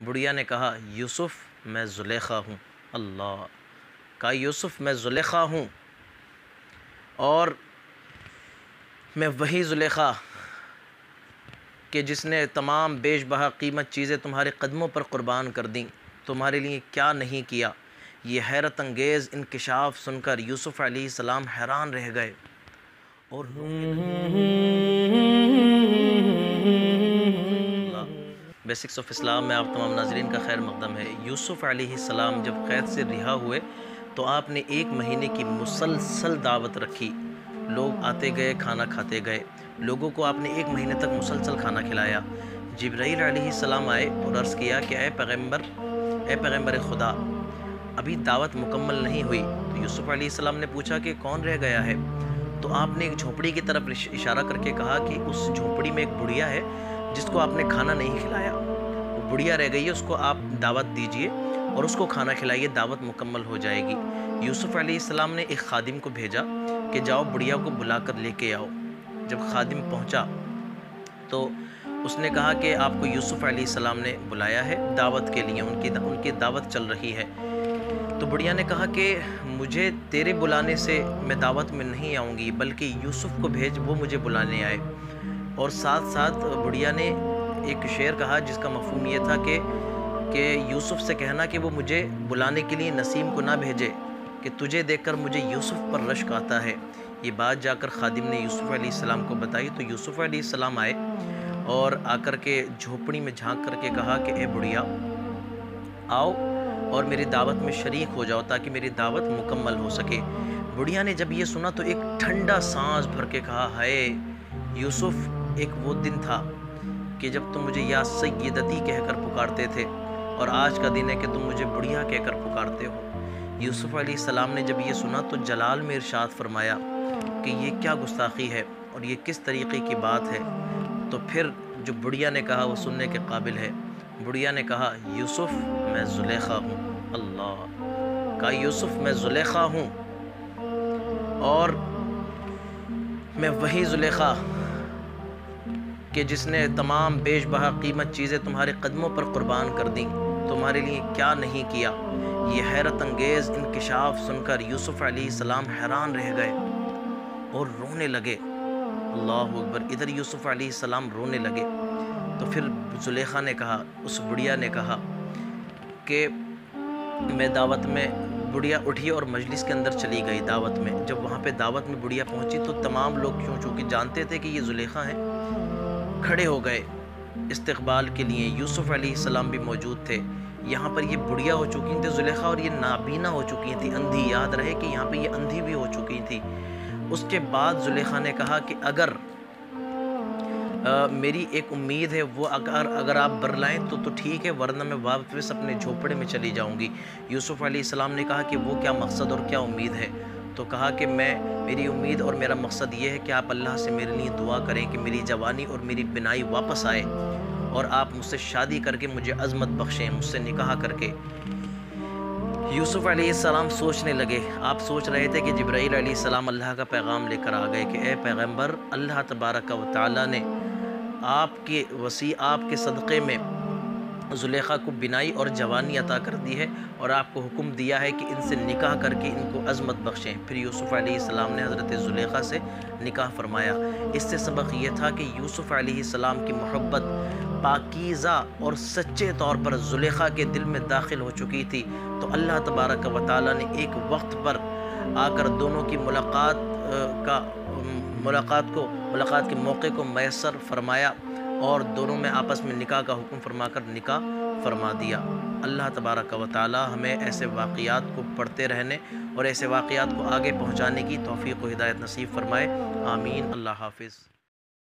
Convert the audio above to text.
بڑھیا نے کہا یوسف میں زلیخا ہوں۔ اللہ کہا یوسف میں زلیخا ہوں اور میں وہی زلیخا کہ جس نے تمام بیش بہا قیمت چیزیں تمہارے قدموں پر قربان کر دیں، تمہارے لیے کیا نہیں کیا۔ یہ حیرت انگیز انکشاف سن کر یوسف علیہ السلام حیران رہ گئے اور بیسکس آف اسلام میں آپ تمام ناظرین کا خیر مقدم ہے۔ یوسف علیہ السلام جب قید سے رہا ہوئے تو آپ نے 1 مہینے کی مسلسل دعوت رکھی، لوگ آتے گئے کھانا کھاتے گئے، لوگوں کو آپ نے 1 مہینے تک مسلسل کھانا کھلایا۔ جبرائیل علیہ السلام آئے اور عرض کیا کہ اے پیغمبر خدا، ابھی دعوت مکمل نہیں ہوئی۔ تو یوسف علیہ السلام نے پوچھا کہ کون رہ گیا ہے؟ تو آپ نے ایک جھونپڑی کی طرف اشارہ کر کے کہا کہ اس جھونپڑی میں ایک بڑھیا ہے جس کو آپ نے کھانا نہیں کھلایا، وہ بڑھیا رہ گئی ہے، اس کو آپ دعوت دیجئے اور اس کو کھانا کھلائیے، دعوت مکمل ہو جائے گی۔ یوسف علیہ السلام نے ایک خادم کو بھیجا کہ جاؤ بڑھیا کو بلا کر لے کے آؤ۔ جب خادم پہنچا تو اس نے کہا کہ آپ کو یوسف علیہ السلام نے بلایا ہے دعوت کے لیے، ان کی دعوت چل رہی ہے۔ تو بڑھیا نے کہا کہ مجھے تیرے بلانے سے میں دعوت میں نہیں آؤں گی، بلکہ یوسف کو بھیج، وہ مجھے بلانے آئے۔ اور ساتھ ساتھ بڑھیا نے ایک شعر کہا جس کا مفہوم یہ تھا کہ یوسف سے کہنا کہ وہ مجھے بلانے کے لیے نسیم کو نہ بھیجے، کہ تجھے دیکھ کر مجھے یوسف پر رشک آتا ہے۔ یہ بات جا کر خادم نے یوسف علیہ السلام کو بتائی تو یوسف علیہ السلام آئے اور آ کر کے جھونپڑی میں جھانک کر کے کہا کہ اے بڑھیا آؤ اور میری دعوت میں شریک ہو جاؤ تاکہ میری دعوت مکمل ہو سکے۔ بڑھیا نے جب یہ سنا تو ایک ٹھنڈا سانس بھر کے کہا ہائے یوسف، ایک وہ دن تھا کہ جب تم مجھے یا سیدتی کہہ کر پکارتے تھے اور آج کا دن ہے کہ تم مجھے بڑھیا کہہ کر پکارتے ہو۔ یوسف علیہ السلام نے جب یہ سنا تو جلال میں ارشاد فرمایا کہ یہ کیا گستاخی ہے اور یہ کس طریقے کی بات ہے۔ تو پھر جو بڑھیا نے کہا وہ سننے کے قابل ہے۔ بڑھیا نے کہا یوسف میں زلیخا ہوں۔ اللہ کہا یوسف میں زلیخا ہوں اور میں وہی زلیخا کہ جس نے تمام بیش بہا قیمت چیزیں تمہارے قدموں پر قربان کر دیں، تمہارے لیے کیا نہیں کیا۔ یہ حیرت انگیز انکشاف سن کر یوسف علیہ السلام حیران رہ گئے اور رونے لگے۔ اللہ اکبر، ادھر یوسف علیہ السلام رونے لگے تو پھر زلیخا نے کہا، اس بڑھیا نے کہا کہ میں دعوت میں، بڑھیا اٹھی اور مجلس کے اندر چلی گئی دعوت میں۔ جب وہاں پہ دعوت میں بڑھیا پہنچی تو تمام لوگ چونکہ جانتے تھے کہ یہ زلیخا ہیں، کھڑے ہو گئے استقبال کے لیے۔ یوسف علیہ السلام بھی موجود تھے۔ یہاں پر یہ بڑھیا ہو چکی تھی زلیخا اور یہ نابینا ہو چکی تھی، اندھی، یاد رہے کہ یہاں پہ یہ اندھی بھی ہو چکی تھی۔ اس کے بعد زلیخا نے کہا کہ اگر میری ایک امید ہے، وہ اگر آپ برلائیں تو ٹھیک ہے، ورنہ میں واپس اپنے جھونپڑے میں چلی جاؤں گی۔ یوسف علیہ السلام نے کہا کہ وہ کیا مقصد اور کیا امید ہے؟ تو کہا کہ میری امید اور میرا مقصد یہ ہے کہ آپ اللہ سے میرے لیے دعا کریں کہ میری جوانی اور میری بنائی واپس آئے اور آپ مجھ سے شادی کر کے مجھے عظمت بخشیں، مجھ سے نکاح کر کے۔ یوسف علیہ السلام سوچنے لگے۔ آپ سوچ رہے تھے کہ جبرائیل علیہ السلام اللہ کا پیغام لے کر آ گئے کہ اے پیغمبر، اللہ تبارک و تعالیٰ نے آپ کے صدقے میں زلیخا کو بنائی اور جوانی عطا کر دی ہے اور آپ کو حکم دیا ہے کہ ان سے نکاح کر کے ان کو عظمت بخشیں۔ پھر یوسف علیہ السلام نے حضرت زلیخا سے نکاح فرمایا۔ اس سے سبق یہ تھا کہ یوسف علیہ السلام کی محبت پاکیزہ اور سچے طور پر زلیخا کے دل میں داخل ہو چکی تھی، تو اللہ تبارک و تعالیٰ نے ایک وقت پر آ کر دونوں کی ملاقات کے موقع کو میسر فرمایا اور دونوں میں آپس میں نکاح کا حکم فرما کر نکاح فرما دیا۔ اللہ تبارک و تعالی ہمیں ایسے واقعات کو پڑھتے رہنے اور ایسے واقعات کو آگے پہنچانے کی توفیق و ہدایت نصیب فرمائے۔ آمین۔ اللہ حافظ۔